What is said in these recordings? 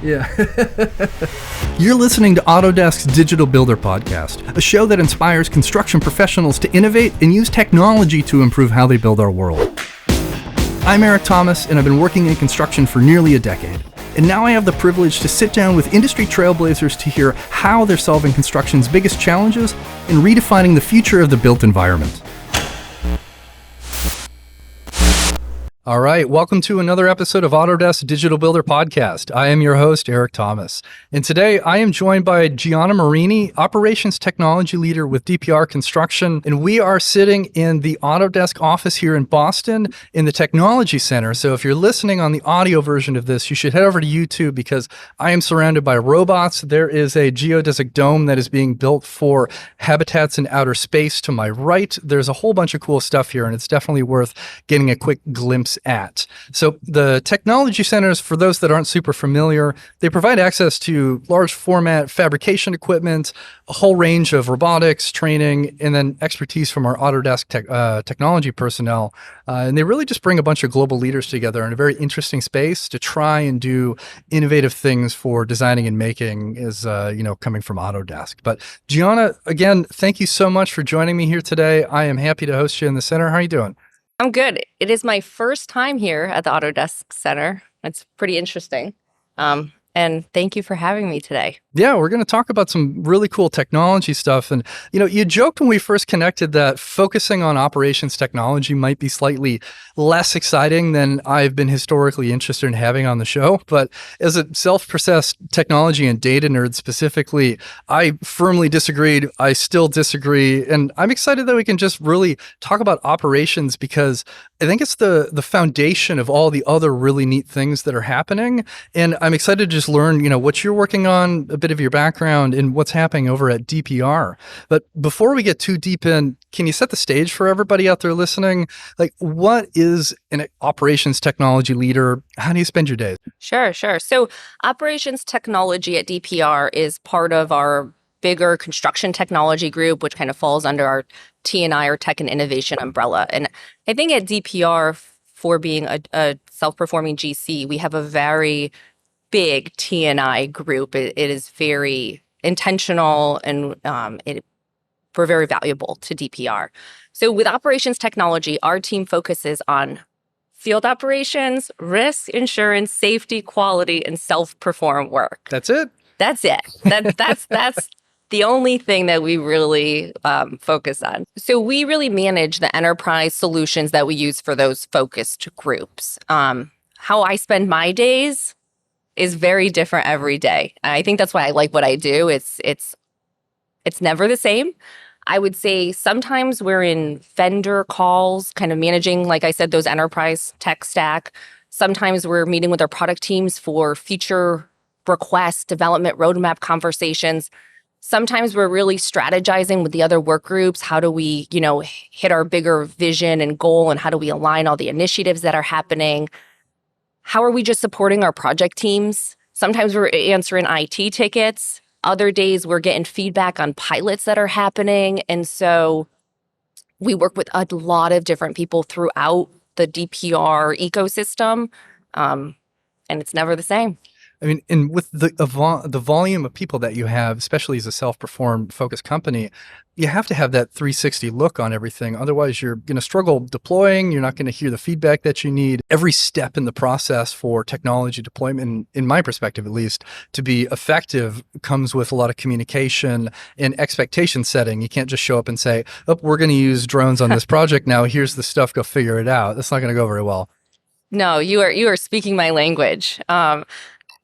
Yeah. You're listening to Autodesk's Digital Builder Podcast, a show that inspires construction professionals to innovate and use technology to improve how they build our world. I'm Eric Thomas, and I've been working in construction for nearly a decade. And now I have the privilege to sit down with industry trailblazers to hear how they're solving construction's biggest challenges and redefining the future of the built environment. All right, welcome to another episode of Autodesk Digital Builder Podcast. I am your host, Eric Thomas. And today I am joined by Giana Morini, Operations Technology Leader with DPR Construction. And we are sitting in the Autodesk office here in Boston in the Technology Center. So if you're listening on the audio version of this, you should head over to YouTube because I am surrounded by robots. There is a geodesic dome that is being built for habitats in outer space to my right. There's a whole bunch of cool stuff here, and it's definitely worth getting a quick glimpse at. So the Technology Centers, for those that aren't super familiar, they provide access to large format fabrication equipment, a whole range of robotics, training, and then expertise from our Autodesk technology personnel. And they really just bring a bunch of global leaders together in a very interesting space to try and do innovative things for designing and making is, coming from Autodesk. But Giana, again, thank you so much for joining me here today. I am happy to host you in the center. How are you doing? I'm good. It is my first time here at the Autodesk Center. It's pretty interesting. And thank you for having me today. Yeah, we're going to talk about some really cool technology stuff. And, you joked when we first connected that focusing on operations technology might be slightly less exciting than I've been historically interested in having on the show. But as a self-processed technology and data nerd specifically, I firmly disagreed. I still disagree. And I'm excited that we can just really talk about operations because I think it's the foundation of all the other really neat things that are happening. And I'm excited to just learn, what you're working on, a bit of your background, and what's happening over at DPR. But before we get too deep in, can you set the stage for everybody out there listening? Like, what is an operations technology leader? How do you spend your days? Sure. So operations technology at DPR is part of our bigger construction technology group, which kind of falls under our T&I or tech and innovation umbrella. And I think at DPR, for being a self-performing GC, we have a very big T&I group. It is very intentional and we're very valuable to DPR. So with operations technology, our team focuses on field operations, risk, insurance, safety, quality, and self-perform work. That's it? That's it. That's the only thing that we really focus on. So we really manage the enterprise solutions that we use for those focused groups. How I spend my days is very different every day. I think that's why I like what I do. It's never the same. I would say sometimes we're in vendor calls, kind of managing, like I said, those enterprise tech stack. Sometimes we're meeting with our product teams for feature requests, development roadmap conversations. Sometimes we're really strategizing with the other work groups. How do we, hit our bigger vision and goal, and how do we align all the initiatives that are happening? How are we just supporting our project teams? Sometimes we're answering IT tickets. Other days we're getting feedback on pilots that are happening. And so we work with a lot of different people throughout the DPR ecosystem. And it's never the same. I mean, and with the volume of people that you have, especially as a self-perform focused company, you have to have that 360 look on everything. Otherwise, you're going to struggle deploying. You're not going to hear the feedback that you need. Every step in the process for technology deployment, in my perspective at least, to be effective comes with a lot of communication and expectation setting. You can't just show up and say, oh, we're going to use drones on this project now. Here's the stuff. Go figure it out. That's not going to go very well. No, you are speaking my language.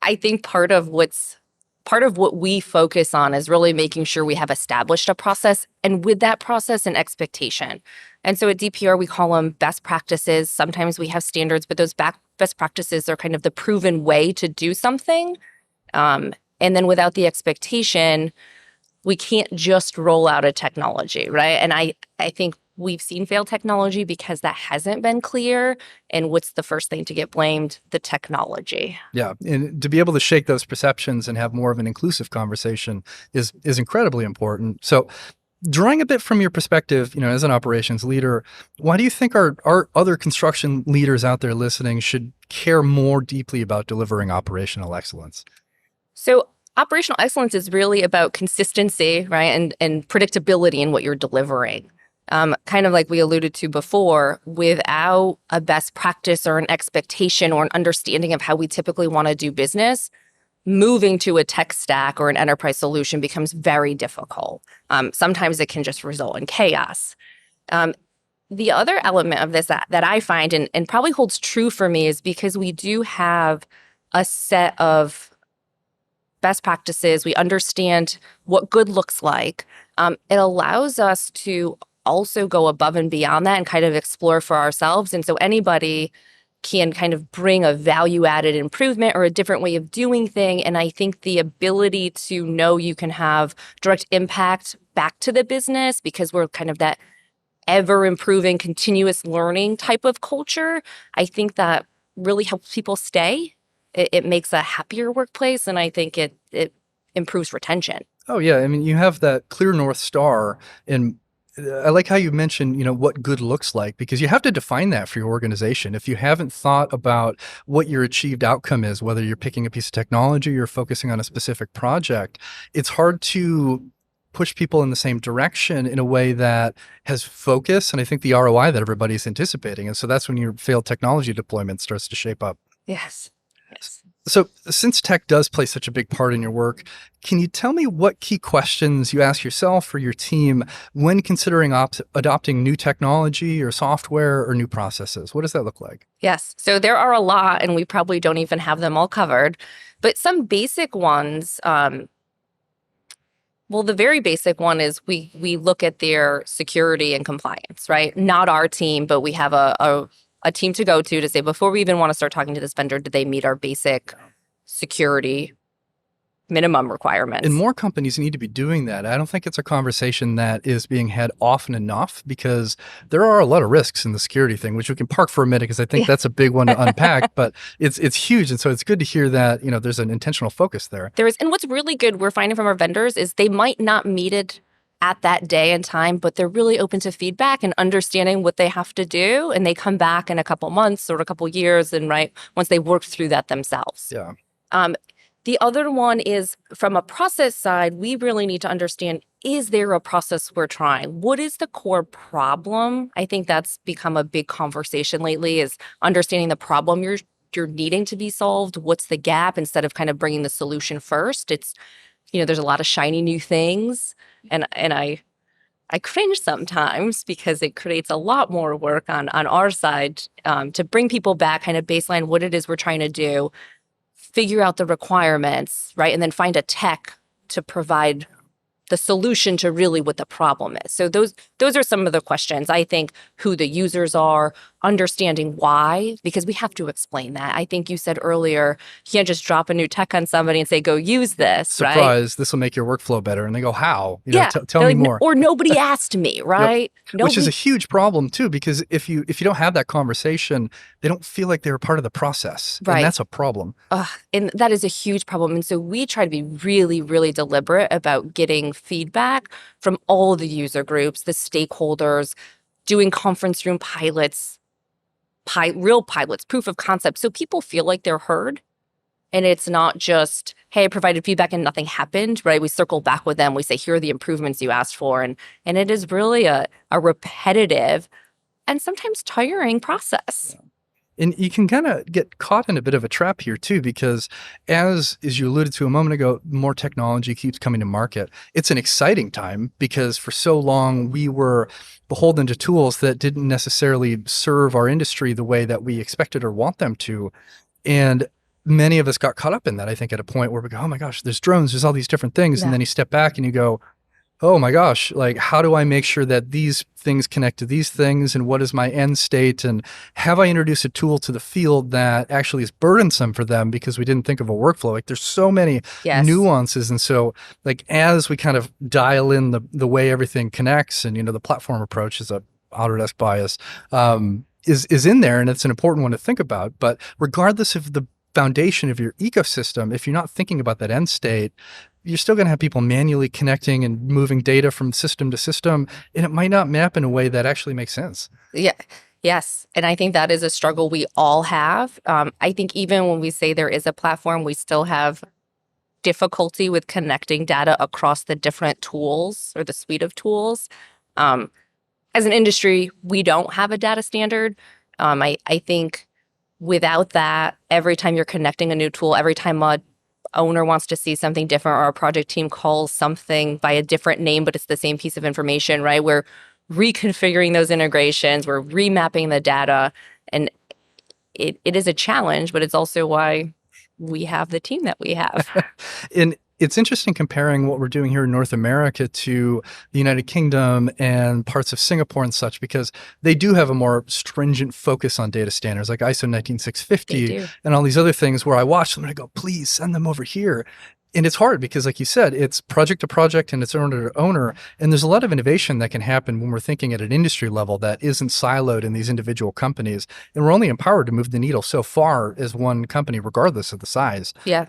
I think part of what we focus on is really making sure we have established a process, and with that process, an expectation. And so at DPR, we call them best practices. Sometimes we have standards, but those best practices are kind of the proven way to do something. And then without the expectation, we can't just roll out a technology, right? And I think we've seen failed technology because that hasn't been clear. And what's the first thing to get blamed? The technology. Yeah. And to be able to shake those perceptions and have more of an inclusive conversation is incredibly important. So drawing a bit from your perspective, as an operations leader, why do you think our other construction leaders out there listening should care more deeply about delivering operational excellence? So operational excellence is really about consistency, right? And predictability in what you're delivering. Kind of like we alluded to before, without a best practice or an expectation or an understanding of how we typically want to do business, moving to a tech stack or an enterprise solution becomes very difficult. Sometimes it can just result in chaos. The other element of this that I find and probably holds true for me is because we do have a set of best practices, we understand what good looks like. It allows us to also go above and beyond that and kind of explore for ourselves. And so anybody can kind of bring a value-added improvement or a different way of doing thing. And I think the ability to know you can have direct impact back to the business, because we're kind of that ever-improving, continuous learning type of culture, I think that really helps people stay. It makes a happier workplace, and I think it improves retention. Oh yeah, I mean, you have that clear North Star, and I like how you mentioned, what good looks like, because you have to define that for your organization. If you haven't thought about what your achieved outcome is, whether you're picking a piece of technology or focusing on a specific project, it's hard to push people in the same direction in a way that has focus and I think the ROI that everybody's anticipating. And so that's when your failed technology deployment starts to shape up. Yes. Yes. So since tech does play such a big part in your work, can you tell me what key questions you ask yourself or your team when considering adopting new technology or software or new processes? What does that look like? Yes. So there are a lot, and we probably don't even have them all covered. But some basic ones, well, the very basic one is we look at their security and compliance, right? Not our team, but we have a team to go to say, before we even want to start talking to this vendor, do they meet our basic security minimum requirements? And more companies need to be doing that. I don't think it's a conversation that is being had often enough, because there are a lot of risks in the security thing, which we can park for a minute because I think that's a big one to unpack, but it's huge. And so it's good to hear that, there's an intentional focus there. There is, and what's really good we're finding from our vendors is they might not meet it at that day and time, but they're really open to feedback and understanding what they have to do. And they come back in a couple months or a couple years, and once they've worked through that themselves. Yeah. The other one is from a process side, we really need to understand, is there a process we're trying? What is the core problem? I think that's become a big conversation lately, is understanding the problem you're needing to be solved. What's the gap, instead of kind of bringing the solution first? It's, there's a lot of shiny new things, and I cringe sometimes because it creates a lot more work on our side to bring people back, kind of baseline what it is we're trying to do, figure out the requirements, right? And then find a tech to provide the solution to really what the problem is. So those are some of the questions. I think who the users are, understanding why, because we have to explain that. I think you said earlier, you can't just drop a new tech on somebody and say, go use this, Surprise, right? this will make your workflow better. And they go, how? Yeah. Tell me more. Or nobody asked me, right? Yep. Which is a huge problem too, because if you don't have that conversation, they don't feel like they're part of the process. Right. And that's a problem. And that is a huge problem. And so we try to be really, really deliberate about getting feedback from all the user groups, the stakeholders, doing conference room pilots, real pilots, proof of concept, so people feel like they're heard. And it's not just, hey, I provided feedback and nothing happened, right? We circle back with them. We say, here are the improvements you asked for. And it is really a repetitive and sometimes tiring process. Yeah. And you can kind of get caught in a bit of a trap here too, because as you alluded to a moment ago, more technology keeps coming to market. It's an exciting time because for so long we were beholden to tools that didn't necessarily serve our industry the way that we expected or want them to. And many of us got caught up in that, I think, at a point where we go, oh my gosh, there's drones, there's all these different things. Yeah. And then you step back and you go, oh my gosh, like, how do I make sure that these things connect to these things? And what is my end state? And have I introduced a tool to the field that actually is burdensome for them because we didn't think of a workflow? Like, there's so many nuances. And so, like, as we kind of dial in the way everything connects, and, the platform approach is a Autodesk bias, is in there. And it's an important one to think about. But regardless of the foundation of your ecosystem, if you're not thinking about that end state, you're still going to have people manually connecting and moving data from system to system, and it might not map in a way that actually makes sense. Yeah. Yes. And I think that is a struggle we all have. I think even when we say there is a platform, we still have difficulty with connecting data across the different tools or the suite of tools. As an industry, we don't have a data standard. I think without that, every time you're connecting a new tool, every time a owner wants to see something different or a project team calls something by a different name, but it's the same piece of information, right? We're reconfiguring those integrations, we're remapping the data, and it is a challenge, but it's also why we have the team that we have. And it's interesting comparing what we're doing here in North America to the United Kingdom and parts of Singapore and such, because they do have a more stringent focus on data standards like ISO 19650 and all these other things where I watch them and I go, please send them over here. And it's hard because, like you said, it's project to project and it's owner to owner. And there's a lot of innovation that can happen when we're thinking at an industry level that isn't siloed in these individual companies. And we're only empowered to move the needle so far as one company, regardless of the size. Yeah.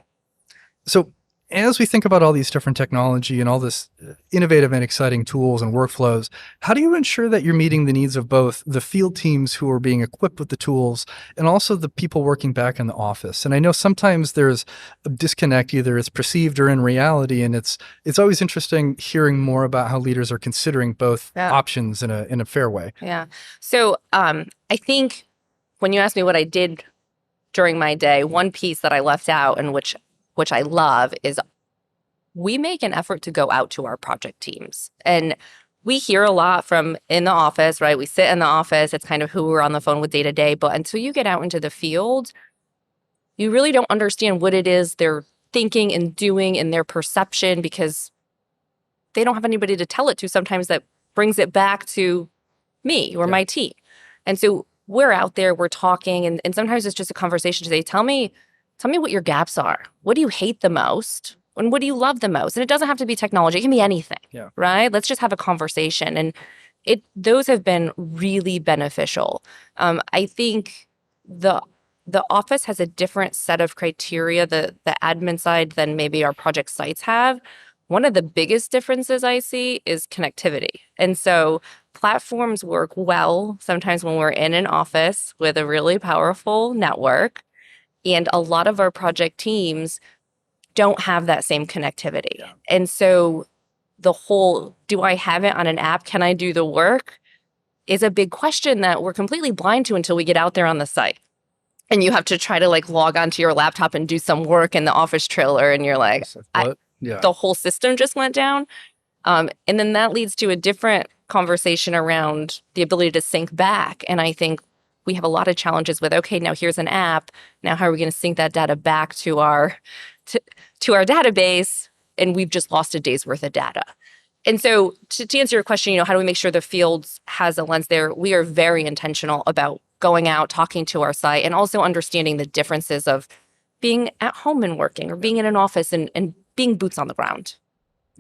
So as we think about all these different technology and all this innovative and exciting tools and workflows, how do you ensure that you're meeting the needs of both the field teams who are being equipped with the tools and also the people working back in the office? And I know sometimes there's a disconnect, either it's perceived or in reality, and it's always interesting hearing more about how leaders are considering both options in a fair way. Yeah. So I think when you asked me what I did during my day, one piece that I left out and which I love is we make an effort to go out to our project teams. And we hear a lot from in the office, right? We sit in the office. It's kind of who we're on the phone with day to day. But until you get out into the field, you really don't understand what it is they're thinking and doing and their perception, because they don't have anybody to tell it to sometimes that brings it back to me or my team. And so we're out there, we're talking, and sometimes it's just a conversation to say, tell me what your gaps are. What do you hate the most? And what do you love the most? And it doesn't have to be technology. It can be anything, right? Let's just have a conversation. And those have been really beneficial. I think the office has a different set of criteria, the admin side, than maybe our project sites have. One of the biggest differences I see is connectivity. And so platforms work well sometimes when we're in an office with a really powerful network. And a lot of our project teams don't have that same connectivity. Yeah. And so the whole, do I have it on an app? Can I do the work? Is a big question that we're completely blind to until we get out there on the site. And you have to try to log onto your laptop and do some work in the office trailer. And you're like, the whole system just went down. And then that leads to a different conversation around the ability to sync back. And I think we have a lot of challenges with, okay, now here's an app. Now how are we going to sync that data back to our database? And we've just lost a day's worth of data. And so to answer your question, how do we make sure the field has a lens there? We are very intentional about going out, talking to our site, and also understanding the differences of being at home and working or being in an office and being boots on the ground.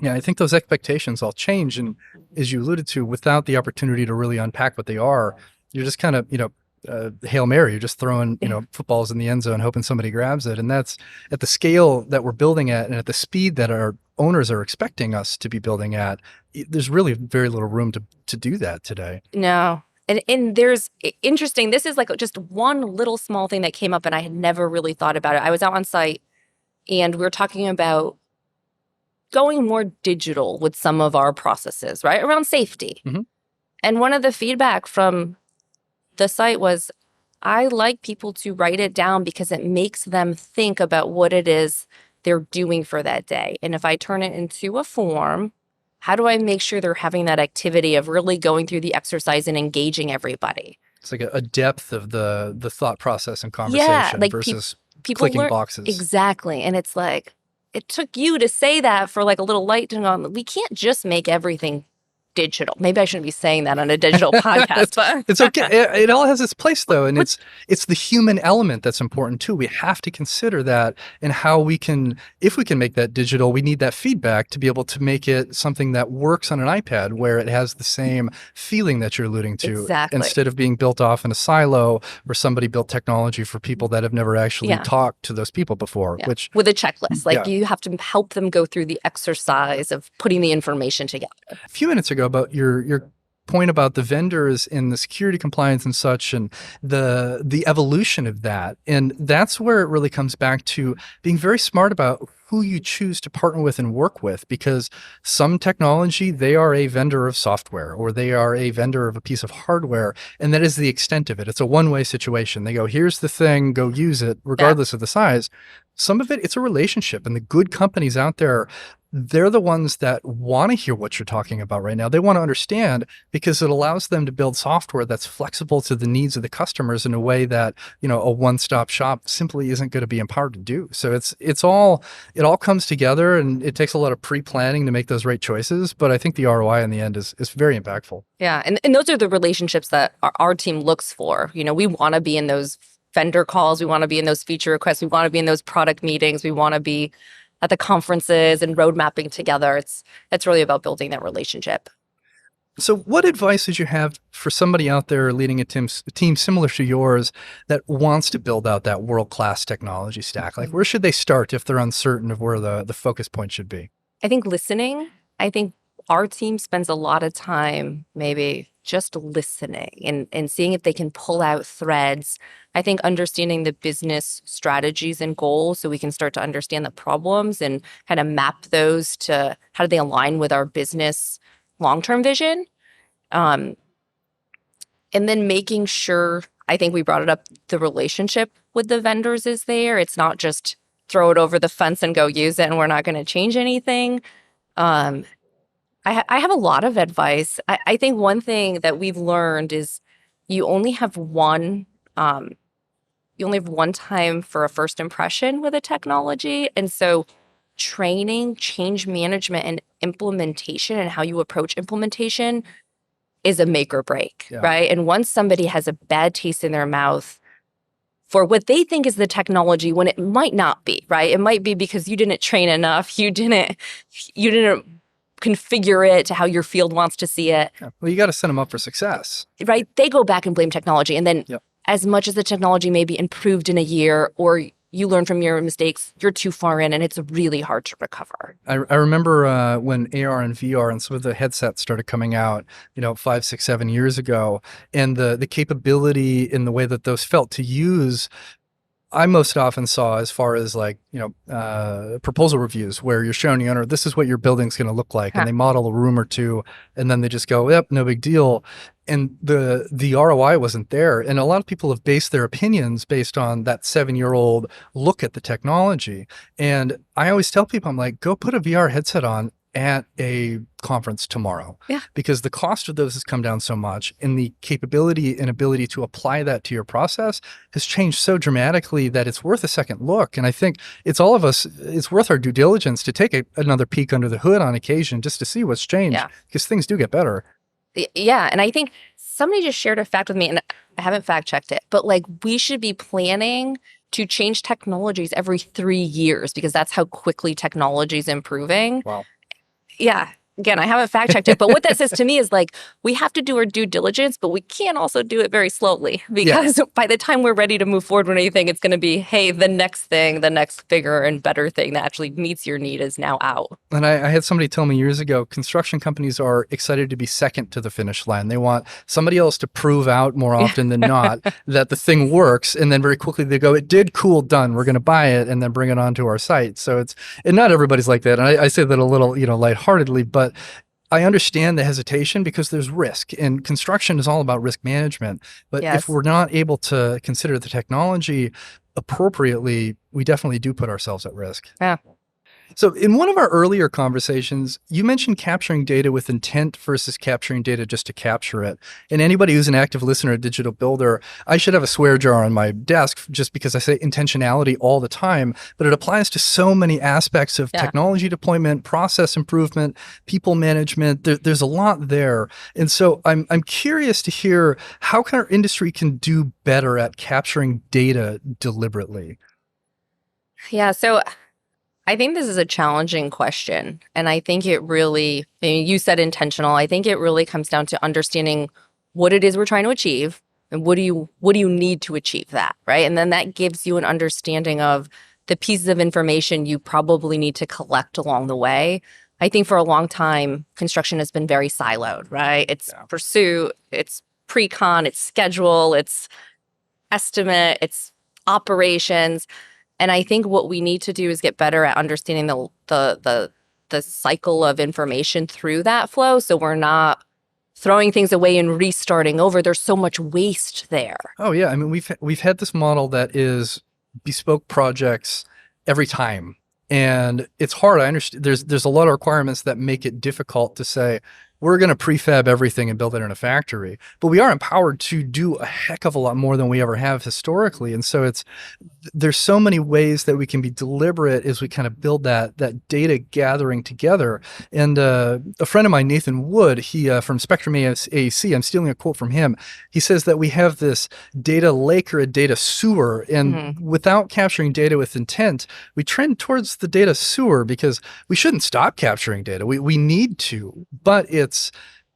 Yeah, I think those expectations all change. And as you alluded to, without the opportunity to really unpack what they are, you're just kind of, Hail Mary, you're just throwing, footballs in the end zone, hoping somebody grabs it. And that's at the scale that we're building at and at the speed that our owners are expecting us to be building at. There's really very little room to do that today. No. And there's interesting, this is just one little small thing that came up and I had never really thought about it. I was out on site and we were talking about going more digital with some of our processes, right? Around safety. Mm-hmm. And one of the feedback from the site was, I like people to write it down because it makes them think about what it is they're doing for that day. And if I turn it into a form, how do I make sure they're having that activity of really going through the exercise and engaging everybody? It's like a depth of the thought process and conversation versus people clicking boxes. Exactly. And it's like, it took you to say that for a little light to go on. We can't just make everything digital. Maybe I shouldn't be saying that on a digital podcast. But it's okay. It all has its place though. And it's the human element that's important too. We have to consider that and how we can, if we can make that digital, we need that feedback to be able to make it something that works on an iPad where it has the same feeling that you're alluding to. Exactly. Instead of being built off in a silo where somebody built technology for people that have never actually talked to those people before. Which with a checklist, you have to help them go through the exercise of putting the information together. A few minutes ago about your point about the vendors and the security compliance and such and the evolution of that. And that's where it really comes back to being very smart about who you choose to partner with and work with, because some technology, they are a vendor of software or they are a vendor of a piece of hardware, and that is the extent of it. It's a one-way situation. They go, here's the thing, go use it, regardless of the size. Some of it, it's a relationship, and the good companies out there, they're the ones that want to hear what you're talking about right now. They want to understand, because it allows them to build software that's flexible to the needs of the customers in a way that, a one-stop shop simply isn't going to be empowered to do. So it all comes together, and it takes a lot of pre-planning to make those right choices. But I think the ROI in the end is very impactful. Yeah. And those are the relationships that our team looks for. We want to be in those vendor calls. We want to be in those feature requests. We want to be in those product meetings. We want to be at the conferences and road mapping together. It's really about building that relationship. So what advice would you have for somebody out there leading a team similar to yours that wants to build out that world-class technology stack? Like, where should they start if they're uncertain of where the focus point should be? I think listening. I think our team spends a lot of time maybe just listening and seeing if they can pull out threads. I think understanding the business strategies and goals so we can start to understand the problems and kind of map those to how do they align with our business long-term vision. And then making sure, I think we brought it up, the relationship with the vendors is there. It's not just throw it over the fence and go use it and we're not going to change anything. I have a lot of advice. I think one thing that we've learned is you only have one time for a first impression with a technology. And so training, change management, and implementation and how you approach implementation is a make or break, right? And once somebody has a bad taste in their mouth for what they think is the technology when it might not be, right? It might be because you didn't train enough, you didn't configure it to how your field wants to see it. Yeah. Well, you got to set them up for success. Right? They go back and blame technology. And then as much as the technology may be improved in a year or you learn from your mistakes, you're too far in and it's really hard to recover. I remember when AR and VR and some of the headsets started coming out, 5, 6, 7 years ago, and the capability in the way that those felt to use, I most often saw as far as proposal reviews where you're showing the owner, this is what your building's going to look like. And they model a room or two and then they just go, yep, no big deal. And the ROI wasn't there. And a lot of people have based their opinions based on that 7-year-old look at the technology. And I always tell people, I'm like, go put a VR headset on at a conference tomorrow, because the cost of those has come down so much, and the capability and ability to apply that to your process has changed so dramatically that it's worth a second look. And I think it's worth our due diligence to take another peek under the hood on occasion just to see what's changed, because things do get better. Yeah. And I think somebody just shared a fact with me, and I haven't fact checked it, but we should be planning to change technologies every 3 years because that's how quickly technology is improving. Wow. Yeah. Again, I haven't fact checked it, but what that says to me is we have to do our due diligence, but we can't also do it very slowly because by the time we're ready to move forward with anything, it's going to be, hey, the next thing, the next bigger and better thing that actually meets your need is now out. And I had somebody tell me years ago, construction companies are excited to be second to the finish line. They want somebody else to prove out more often than not that the thing works. And then very quickly they go, it did, cool, done. We're going to buy it and then bring it onto our site. So and not everybody's like that. And I say that a little, lightheartedly, but I understand the hesitation because there's risk, and construction is all about risk management. But if we're not able to consider the technology appropriately, we definitely do put ourselves at risk. Yeah. So in one of our earlier conversations, you mentioned capturing data with intent versus capturing data just to capture it. And anybody who's an active listener at Digital Builder, I should have a swear jar on my desk just because I say intentionality all the time, but it applies to so many aspects of technology deployment, process improvement, people management. There's a lot there. And so I'm curious to hear how our industry can do better at capturing data deliberately. Yeah, so I think this is a challenging question. And I think it really, you said intentional. I think it really comes down to understanding what it is we're trying to achieve and what do you need to achieve that, right? And then that gives you an understanding of the pieces of information you probably need to collect along the way. I think for a long time, construction has been very siloed, right? It's pursuit, it's pre-con, it's schedule, it's estimate, it's operations. And I think what we need to do is get better at understanding the cycle of information through that flow, so we're not throwing things away and restarting over. There's so much waste there. Oh yeah, I mean we've had this model that is bespoke projects every time, and it's hard. I understand there's a lot of requirements that make it difficult to say we're going to prefab everything and build it in a factory, but we are empowered to do a heck of a lot more than we ever have historically. And so there's so many ways that we can be deliberate as we kind of build that data gathering together. And a friend of mine, Nathan Wood, he from Spectrum AEC, I'm stealing a quote from him. He says that we have this data lake or a data sewer, and without capturing data with intent, we trend towards the data sewer because we shouldn't stop capturing data. We need to, but it's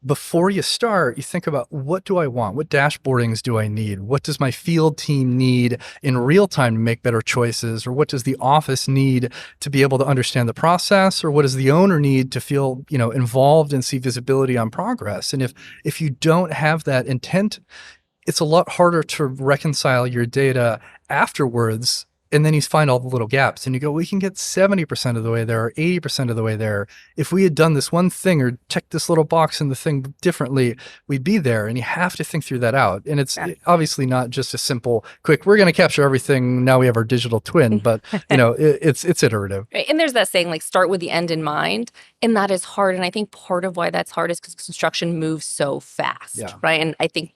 before you start, you think about, what do I want? What dashboardings do I need? What does my field team need in real time to make better choices? Or what does the office need to be able to understand the process? Or what does the owner need to feel, involved and see visibility on progress? And if you don't have that intent, it's a lot harder to reconcile your data afterwards. And then you find all the little gaps and you go, we can get 70% of the way there or 80% of the way there. If we had done this one thing or checked this little box in the thing differently, we'd be there. And you have to think through that out. And it's obviously not just a simple, quick, we're going to capture everything. Now we have our digital twin, but it's iterative. Right. And there's that saying, like, start with the end in mind. And that is hard. And I think part of why that's hard is because construction moves so fast. Yeah. Right. And I think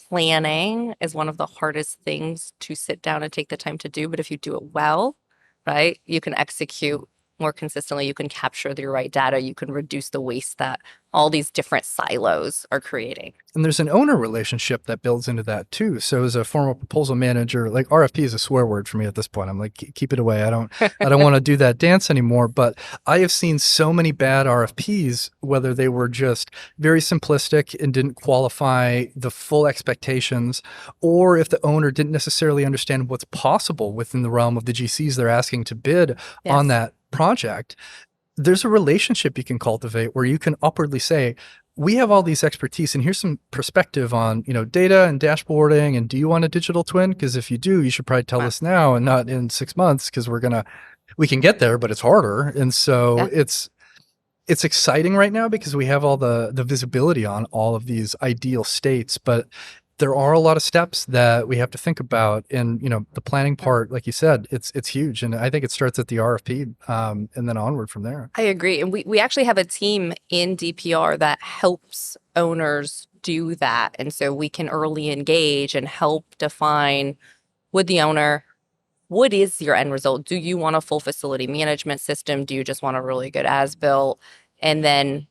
planning is one of the hardest things to sit down and take the time to do. But if you do it well, right, you can execute more consistently. You can capture the right data. You can reduce the waste that all these different silos are creating. And there's an owner relationship that builds into that too. So as a former proposal manager, like, RFP is a swear word for me at this point. I'm like, keep it away. I don't want to do that dance anymore. But I have seen so many bad RFPs, whether they were just very simplistic and didn't qualify the full expectations, or if the owner didn't necessarily understand what's possible within the realm of the GCs they're asking to bid on that project. There's a relationship you can cultivate where you can upwardly say, we have all these expertise and here's some perspective on, data and dashboarding. And do you want a digital twin? Because if you do, you should probably tell us now and not in 6 months, because we can get there, but it's harder. And so it's exciting right now because we have all the visibility on all of these ideal states, but there are a lot of steps that we have to think about. And, the planning part, like you said, it's huge. And I think it starts at the RFP and then onward from there. I agree. And we actually have a team in DPR that helps owners do that. And so we can early engage and help define with the owner, what is your end result? Do you want a full facility management system? Do you just want a really good as-built? And then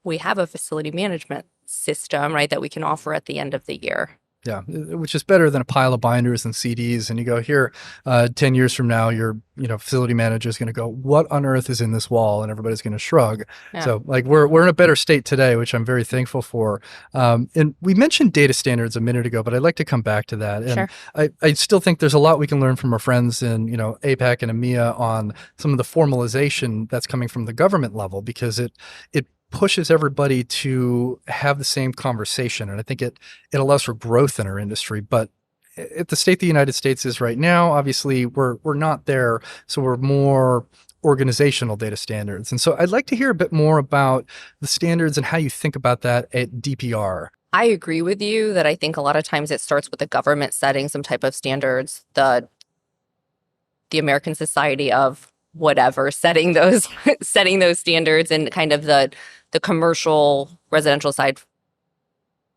we have a facility management system, right, that we can offer at the end of the year. Yeah, which is better than a pile of binders and CDs. And you go, here, 10 years from now, your facility manager is going to go, what on earth is in this wall? And everybody's going to shrug. Yeah. So like we're in a better state today, which I'm very thankful for. And we mentioned data standards a minute ago, but I'd like to come back to that. And sure. I still think there's a lot we can learn from our friends in APAC and EMEA on some of the formalization that's coming from the government level, because it pushes everybody to have the same conversation. And I think it allows for growth in our industry. But at the state the United States is right now, obviously we're not there. So we're more organizational data standards. And so I'd like to hear a bit more about the standards and how you think about that at DPR. I agree with you that I think a lot of times it starts with the government setting some type of standards, the American Society of whatever setting those standards, and kind of the commercial residential side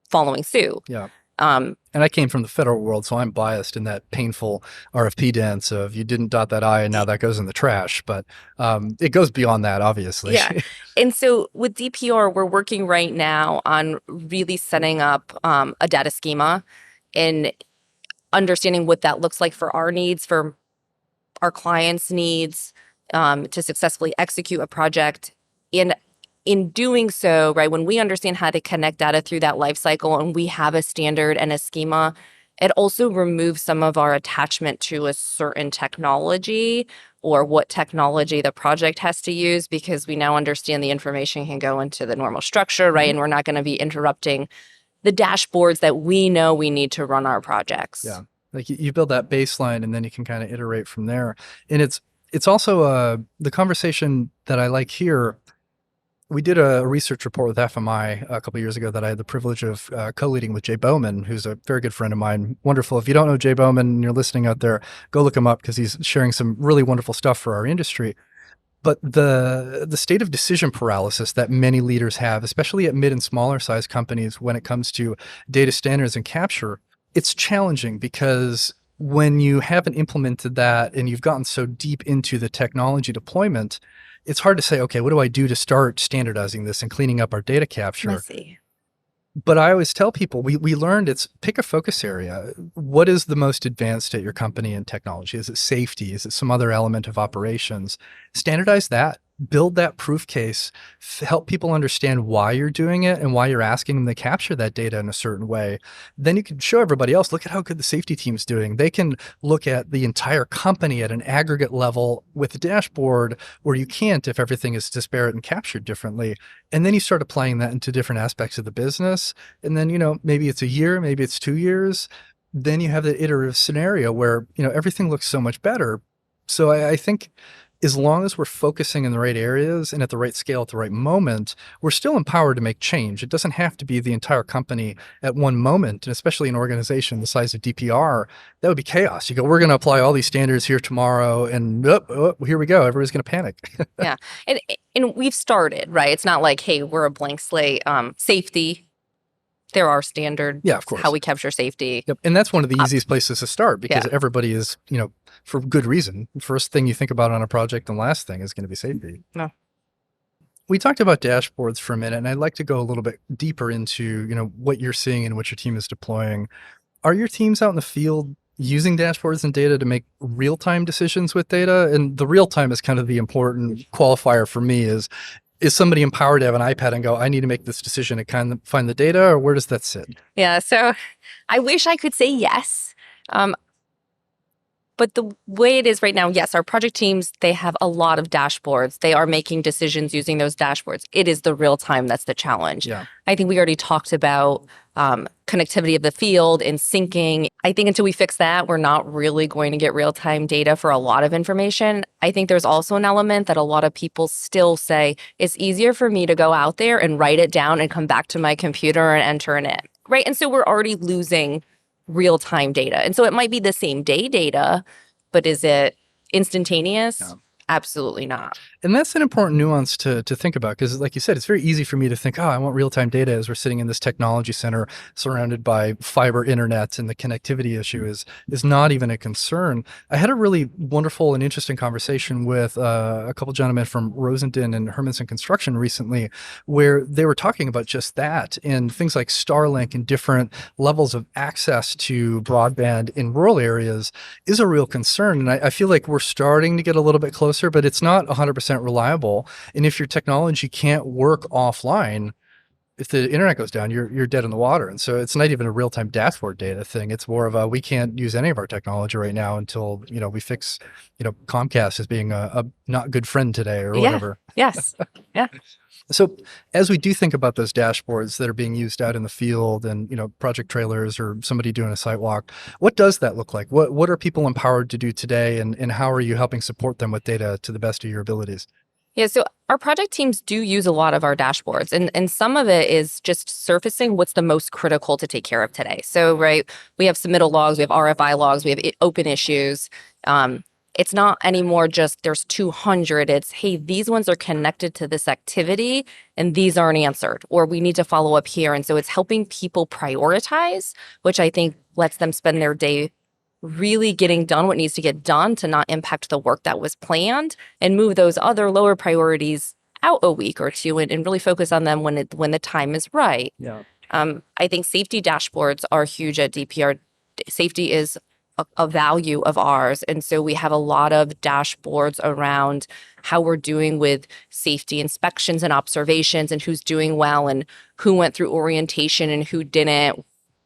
following suit. Yeah. And I came from the federal world, so I'm biased in that painful RFP dance of you didn't dot that I and now that goes in the trash. But it goes beyond that, obviously. Yeah. And so with DPR, we're working right now on really setting up a data schema and understanding what that looks like for our needs, for our clients' needs, to successfully execute a project. And in doing so, right, when we understand how to connect data through that life cycle and we have a standard and a schema, it also removes some of our attachment to a certain technology or what technology the project has to use, because we now understand the information can go into the normal structure, right? And we're not going to be interrupting the dashboards that we know we need to run our projects. Yeah. Like you build that baseline and then you can kind of iterate from there. And it's also the conversation that I like here. We did a research report with FMI a couple of years ago that I had the privilege of co-leading with Jay Bowman, who's a very good friend of mine. Wonderful. If you don't know Jay Bowman and you're listening out there, go look him up because he's sharing some really wonderful stuff for our industry. But the state of decision paralysis that many leaders have, especially at mid and smaller size companies when it comes to data standards and capture, it's challenging because when you haven't implemented that and you've gotten so deep into the technology deployment, it's hard to say, okay, what do I do to start standardizing this and cleaning up our data capture? Messy. But I always tell people, we learned it's pick a focus area. What is the most advanced at your company in technology? Is it safety? Is it some other element of operations? Standardize that, build that proof case, help people understand why you're doing it and why you're asking them to capture that data in a certain way. Then you can show everybody else, look at how good the safety team's doing. They can look at the entire company at an aggregate level with a dashboard where you can't if everything is disparate and captured differently. And then you start applying that into different aspects of the business. And then, maybe it's a year, maybe it's 2 years. Then you have the iterative scenario where, everything looks so much better. So I think as long as we're focusing in the right areas and at the right scale at the right moment, we're still empowered to make change. It doesn't have to be the entire company at one moment, and especially an organization the size of DPR, that would be chaos. You go, we're going to apply all these standards here tomorrow, and here we go. Everybody's going to panic. Yeah. And we've started, right? It's not like, hey, we're a blank slate. Safety, there are standards. Yeah, of course. How we capture safety. Yep. And that's one of the easiest places to start because Yeah. everybody is, for good reason. First thing you think about on a project and last thing is going to be safety. No. We talked about dashboards for a minute, and I'd like to go a little bit deeper into, what you're seeing and what your team is deploying. Are your teams out in the field using dashboards and data to make real-time decisions with data? And the real-time is kind of the important qualifier for me is somebody empowered to have an iPad and go, I need to make this decision and kind of find the data, or where does that sit? Yeah. So I wish I could say yes. But the way it is right now, yes, our project teams, they have a lot of dashboards. They are making decisions using those dashboards. It is the real time that's the challenge. Yeah. I think we already talked about connectivity of the field and syncing. I think until we fix that, we're not really going to get real-time data for a lot of information. I think there's also an element that a lot of people still say, it's easier for me to go out there and write it down and come back to my computer and enter it in, right? And so we're already losing real-time data. And so it might be the same day data, but is it instantaneous? No. Absolutely not. And that's an important nuance to think about because, like you said, it's very easy for me to think, I want real-time data as we're sitting in this technology center surrounded by fiber internet, and the connectivity issue is not even a concern. I had a really wonderful and interesting conversation with a couple gentlemen from Rosendin and Hermanson Construction recently, where they were talking about just that and things like Starlink and different levels of access to broadband in rural areas is a real concern. And I feel like we're starting to get a little bit closer, but it's not 100% reliable. And if your technology can't work offline, if the internet goes down, you're dead in the water. And so it's not even a real-time dashboard data thing. It's more of a, we can't use any of our technology right now until, we fix, Comcast as being a not good friend today or whatever. Yes. Yeah. So as we do think about those dashboards that are being used out in the field and, project trailers or somebody doing a site walk, what does that look like? What are people empowered to do today, and how are you helping support them with data to the best of your abilities? Yeah, so our project teams do use a lot of our dashboards, and some of it is just surfacing what's the most critical to take care of today. So, right, we have submittal logs, we have RFI logs, we have open issues. It's not anymore just there's 200. It's, hey, these ones are connected to this activity and these aren't answered, or we need to follow up here. And so it's helping people prioritize, which I think lets them spend their day really getting done what needs to get done to not impact the work that was planned, and move those other lower priorities out a week or two and really focus on them when the time is right. Yeah. I think safety dashboards are huge at DPR. Safety is a value of ours. And so we have a lot of dashboards around how we're doing with safety inspections and observations, and who's doing well and who went through orientation and who didn't.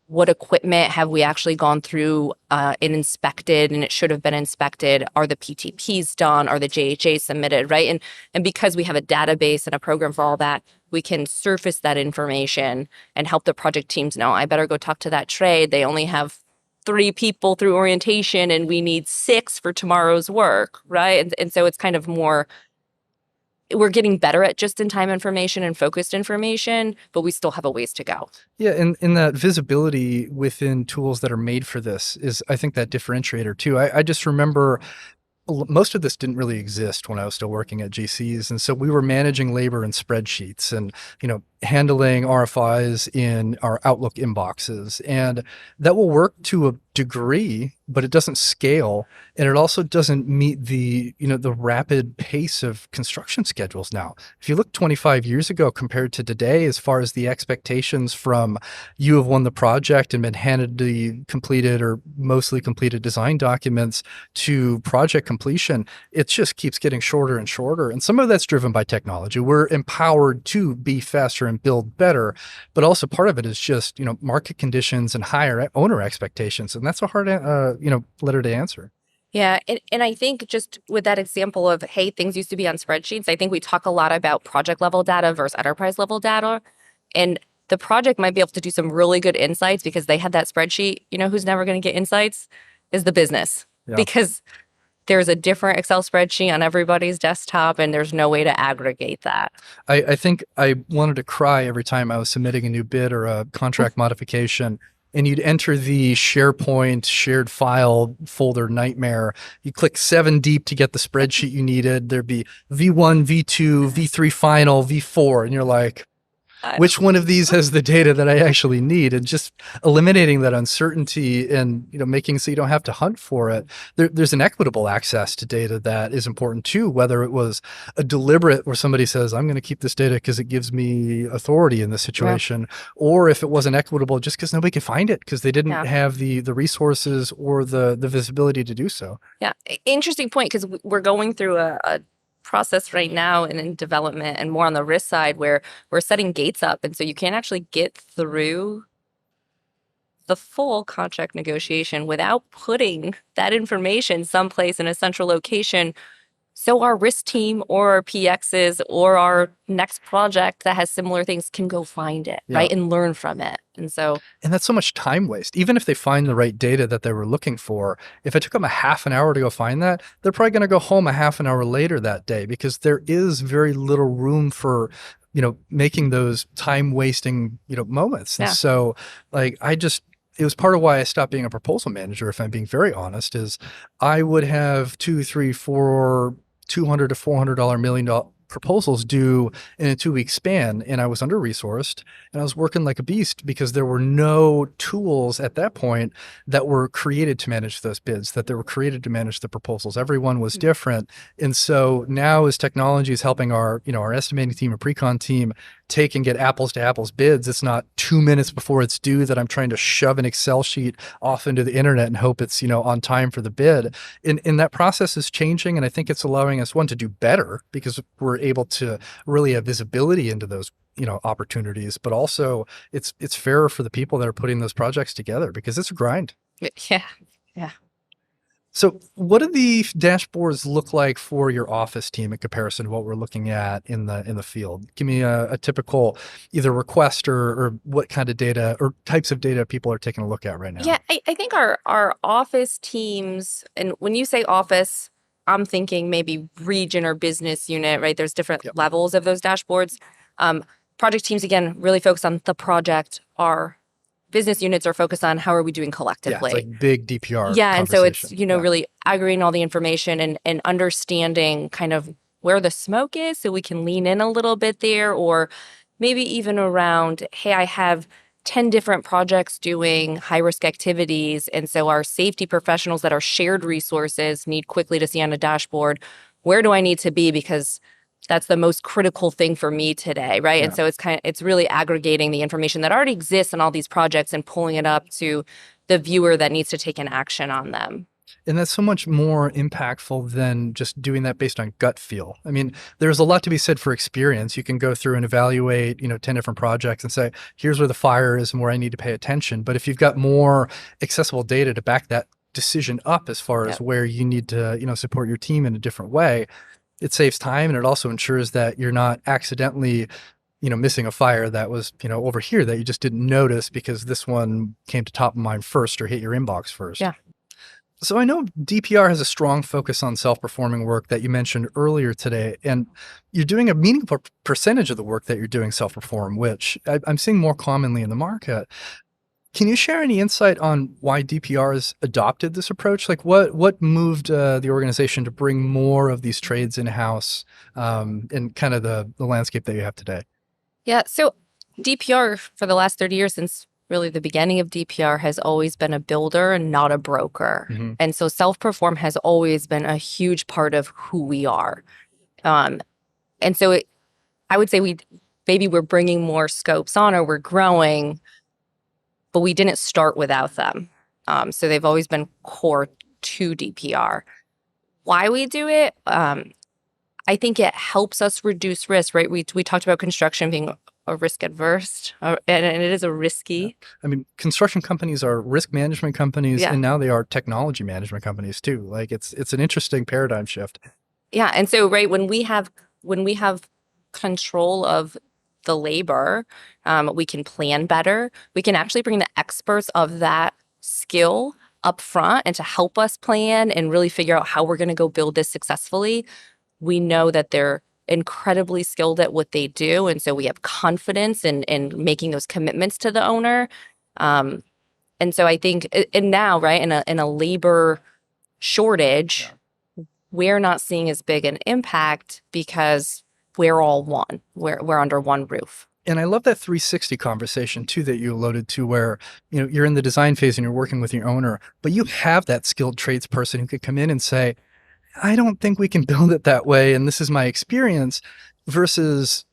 What equipment have we actually gone through and inspected, and it should have been inspected? Are the PTPs done? Are the JHAs submitted, right? And because we have a database and a program for all that, we can surface that information and help the project teams know, I better go talk to that trade. They only have 3 people through orientation and we need 6 for tomorrow's work, right? And so it's kind of more, we're getting better at just-in-time information and focused information, but we still have a ways to go. Yeah, and that visibility within tools that are made for this is, I think, that differentiator too. I just remember most of this didn't really exist when I was still working at GCs. And so we were managing labor in spreadsheets and, handling RFIs in our Outlook inboxes. And that will work to a degree, but it doesn't scale. And it also doesn't meet the rapid pace of construction schedules now. If you look 25 years ago compared to today, as far as the expectations from you have won the project and been handed the completed or mostly completed design documents to project completion, it just keeps getting shorter and shorter. And some of that's driven by technology. We're empowered to be faster and build better, but also part of it is just, market conditions and higher owner expectations. And that's a hard, letter to answer. Yeah. And I think just with that example of, hey, things used to be on spreadsheets, I think we talk a lot about project level data versus enterprise level data. And the project might be able to do some really good insights because they had that spreadsheet. Who's never going to get insights is the business. Yeah. Because there's a different Excel spreadsheet on everybody's desktop and there's no way to aggregate that. I think I wanted to cry every time I was submitting a new bid or a contract modification. And you'd enter the SharePoint shared file folder nightmare. You click 7 deep to get the spreadsheet you needed. There'd be V1, V2, V3 final, V4. And you're like, which one of these has the data that I actually need? And just eliminating that uncertainty and making so you don't have to hunt for it. There's an equitable access to data that is important too, whether it was a deliberate where somebody says, I'm going to keep this data because it gives me authority in this situation, or if it wasn't equitable just because nobody could find it because they didn't have the resources or the visibility to do so. Yeah, interesting point, because we're going through a process right now and in development and more on the risk side where we're setting gates up. And so you can't actually get through the full contract negotiation without putting that information someplace in a central location. So our risk team or our PXs or our next project that has similar things can go find it, right? And learn from it. And that's so much time waste. Even if they find the right data that they were looking for, if it took them a half an hour to go find that, they're probably going to go home a half an hour later that day because there is very little room for, making those time wasting, moments. And so it was part of why I stopped being a proposal manager, if I'm being very honest, is I would have 2, 3, 4, $200 to $400 million proposals due in a 2-week span, and I was under-resourced and I was working like a beast because there were no tools at that point that were created to manage those bids, that they were created to manage the proposals. Everyone was different. And so now as technology is helping our estimating team and pre-con team take and get apples to apples bids, it's not 2 minutes before it's due that I'm trying to shove an Excel sheet off into the internet and hope it's, on time for the bid. And that process is changing. And I think it's allowing us, one, to do better because we're able to really have visibility into those, opportunities, but also it's fairer for the people that are putting those projects together because it's a grind. Yeah. Yeah. So what do the dashboards look like for your office team in comparison to what we're looking at in the field? Give me a typical either request or what kind of data or types of data people are taking a look at right now. Yeah, I think our office teams, and when you say office, I'm thinking maybe region or business unit, right? There's different levels of those dashboards. Project teams, again, really focus on the project. Our business units are focused on how are we doing collectively. Yeah, it's like big DPR. Yeah, and so it's, really aggregating all the information and understanding kind of where the smoke is so we can lean in a little bit there, or maybe even around, hey, I have 10 different projects doing high-risk activities, and so our safety professionals that are shared resources need quickly to see on a dashboard, where do I need to be because that's the most critical thing for me today, right? Yeah. And so it's really aggregating the information that already exists in all these projects and pulling it up to the viewer that needs to take an action on them. And that's so much more impactful than just doing that based on gut feel. I mean, there's a lot to be said for experience. You can go through and evaluate, 10 different projects and say, here's where the fire is and where I need to pay attention. But if you've got more accessible data to back that decision up as far as where you need to, support your team in a different way, it saves time and it also ensures that you're not accidentally missing a fire that was, over here that you just didn't notice because this one came to top of mind first or hit your inbox first. Yeah. So I know DPR has a strong focus on self-performing work that you mentioned earlier today, and you're doing a meaningful percentage of the work that you're doing self-perform, which I'm seeing more commonly in the market. Can you share any insight on why DPR has adopted this approach? Like what moved the organization to bring more of these trades in-house in kind of the landscape that you have today? Yeah. So DPR for the last 30 years, since really the beginning of DPR, has always been a builder and not a broker. Mm-hmm. And so self-perform has always been a huge part of who we are. And so I would say we're bringing more scopes on, or we're growing, but we didn't start without them. So they've always been core to DPR. Why we do it? I think it helps us reduce risk, right? We talked about construction being a risk adverse, and it is a risky. I mean, construction companies are risk management companies, Yeah. and now they are technology management companies too. Like it's an interesting paradigm shift. Yeah, and so right when we have control of the labor, we can plan better. We can actually bring the experts of that skill up front and to help us plan and really figure out how we're going to go build this successfully. We know that they're incredibly skilled at what they do, and so we have confidence in making those commitments to the owner. And so I think, and now, right, in a labor shortage, we're not seeing as big an impact because we're all one. We're under one roof. And I love that 360 conversation too that you alluded to, where you're in the design phase and you're working with your owner, but you have that skilled tradesperson who could come in and say, I don't think we can build it that way, and this is my experience, versus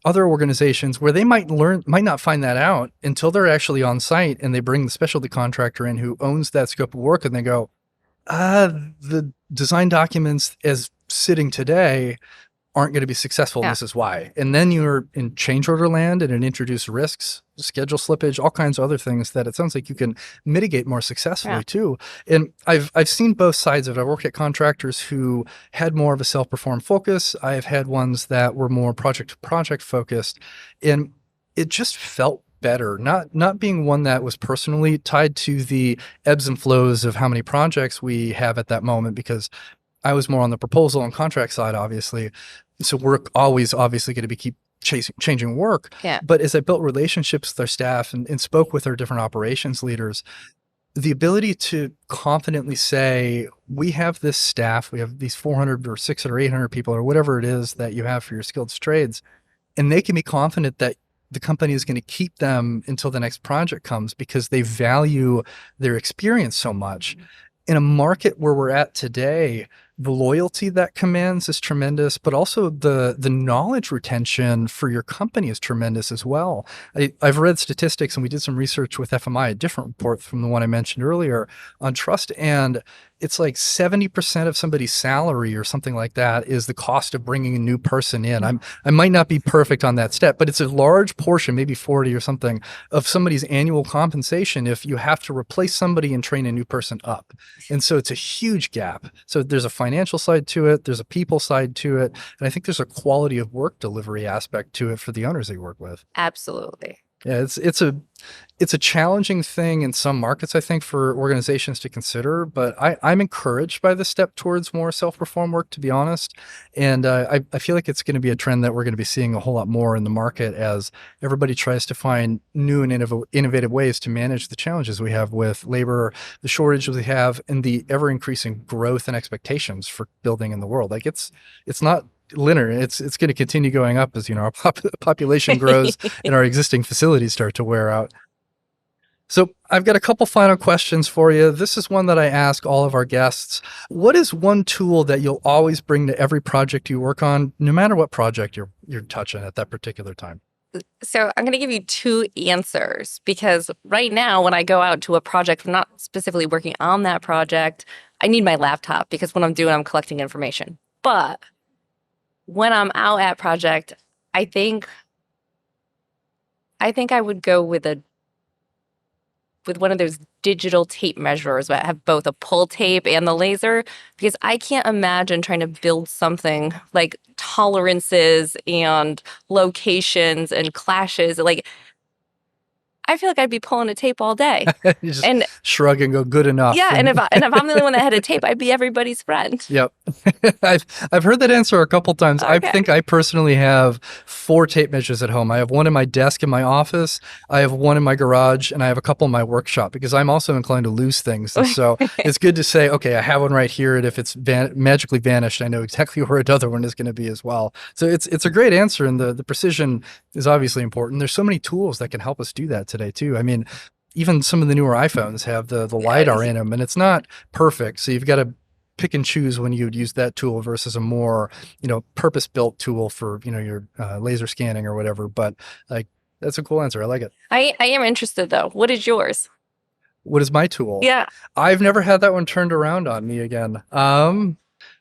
other organizations where they might not find that out until they're actually on site and they bring the specialty contractor in who owns that scope of work, and they go, the design documents as sitting today aren't going to be successful. Yeah. And this is why. And then you're in change order land and it introduces risks, schedule slippage, all kinds of other things that it sounds like you can mitigate more successfully too. And I've seen both sides of it. I've worked at contractors who had more of a self-perform focus. I've had ones that were more project to project focused, and it just felt better, not being one that was personally tied to the ebbs and flows of how many projects we have at that moment, because I was more on the proposal and contract side, obviously. So we're always obviously going to be changing work. Yeah. But as I built relationships with our staff and spoke with our different operations leaders, the ability to confidently say, we have this staff, we have these 400 or 600 or 800 people or whatever it is that you have for your skilled trades, and they can be confident that the company is going to keep them until the next project comes because they value their experience so much. In a market where we're at today, the loyalty that commands is tremendous, but also the knowledge retention for your company is tremendous as well. I've read statistics, and we did some research with FMI, a different report from the one I mentioned earlier on trust, and it's like 70% of somebody's salary or something like that is the cost of bringing a new person in. I might not be perfect on that step, but it's a large portion, maybe 40 or something, of somebody's annual compensation if you have to replace somebody and train a new person up. And so it's a huge gap. So there's a financial side to it, there's a people side to it, and I think there's a quality of work delivery aspect to it for the owners that you work with. Absolutely. Yeah, it's a challenging thing in some markets, I think, for organizations to consider, but I'm encouraged by the step towards more self-perform work, to be honest. And I feel like it's going to be a trend that we're going to be seeing a whole lot more in the market as everybody tries to find new and innovative ways to manage the challenges we have with labor, the shortage we have, and the ever-increasing growth and expectations for building in the world. Like it's not linear. It's going to continue going up as our population grows and our existing facilities start to wear out. So I've got a couple final questions for you. This is one that I ask all of our guests. What is one tool that you'll always bring to every project you work on, no matter what project you're touching at that particular time? So I'm going to give you two answers, because right now when I go out to a project, I'm not specifically working on that project, I need my laptop because what I'm doing, I'm collecting information. But when I'm out at project, I think I would go with one of those digital tape measurers that have both a pull tape and the laser, because I can't imagine trying to build something like tolerances and locations and clashes. Like, I feel like I'd be pulling a tape all day. You just And shrug and go, good enough. yeah, and if I'm the only one that had a tape, I'd be everybody's friend. Yep. I've heard that answer a couple times. I Okay. think I personally have 4 tape measures at home. I have one in my desk in my office, I have one in my garage, and I have a couple in my workshop because I'm also inclined to lose things. And so it's good to say, okay, I have one right here, and if it's magically vanished, I know exactly where another one is going to be as well. So it's a great answer, and the precision is obviously important. There's so many tools that can help us do that today too. I mean, even some of the newer iPhones have the LiDAR in them, and it's not perfect. So you've got to pick and choose when you'd use that tool versus a more, purpose-built tool for, your laser scanning or whatever. But like, that's a cool answer. I like it. I am interested though. What is yours? What is my tool? Yeah. I've never had that one turned around on me again.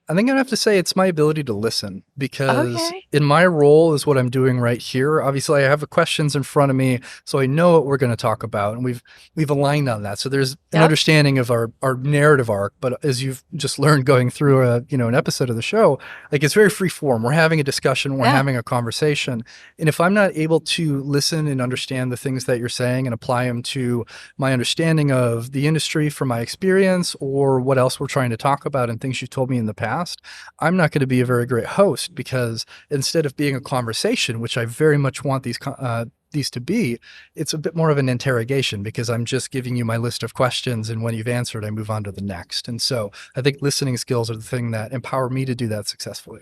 I think I'd have to say it's my ability to listen, because Okay. in my role is what I'm doing right here. Obviously, I have the questions in front of me, so I know what we're going to talk about, and we've aligned on that. So there's an Yep. understanding of our narrative arc. But as you've just learned going through an episode of the show, like, it's very free form. We're having a discussion, we're Yeah. having a conversation, and if I'm not able to listen and understand the things that you're saying and apply them to my understanding of the industry from my experience or what else we're trying to talk about and things you told me in the past, I'm not going to be a very great host, because instead of being a conversation, which I very much want these to be, it's a bit more of an interrogation, because I'm just giving you my list of questions, and when you've answered, I move on to the next. And so I think listening skills are the thing that empower me to do that successfully.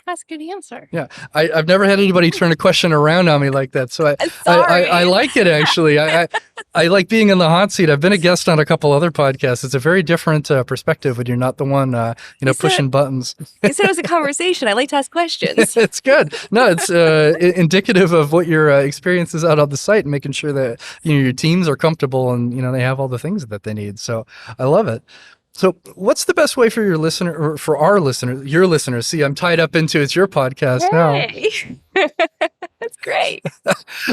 That's a good answer. Yeah, I've never had anybody turn a question around on me like that, so I Sorry. like it, actually. I like being in the hot seat. I've been a guest on a couple other podcasts. It's a very different perspective when you're not the one pushing buttons. You said it was a conversation. I like to ask questions. It's good. No, it's indicative of what your experience is out on the site, and making sure that your teams are comfortable and they have all the things that they need. So I love it. So what's the best way for your listener, or for our listeners, your listeners? See, I'm tied up into it's your podcast now. Hey. That's great.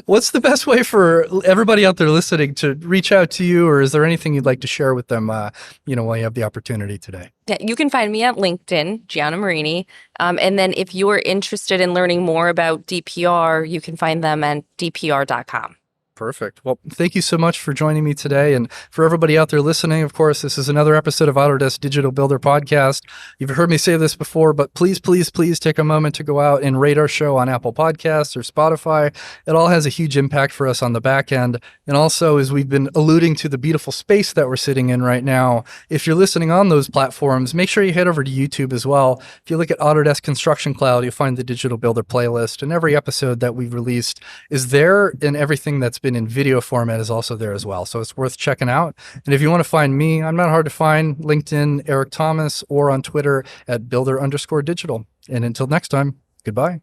What's the best way for everybody out there listening to reach out to you, or is there anything you'd like to share with them, while you have the opportunity today? Yeah, you can find me at LinkedIn, Giana Morini. And then if you are interested in learning more about DPR, you can find them at dpr.com. Perfect. Well, thank you so much for joining me today. And for everybody out there listening, of course, this is another episode of Autodesk Digital Builder Podcast. You've heard me say this before, but please, please, please take a moment to go out and rate our show on Apple Podcasts or Spotify. It all has a huge impact for us on the back end. And also, as we've been alluding to the beautiful space that we're sitting in right now, if you're listening on those platforms, make sure you head over to YouTube as well. If you look at Autodesk Construction Cloud, you'll find the Digital Builder playlist, and every episode that we've released is there, and everything that's been in video format is also there as well. So it's worth checking out. And if you want to find me, I'm not hard to find. LinkedIn, Eric Thomas, or on Twitter at builder_digital. And until next time, goodbye.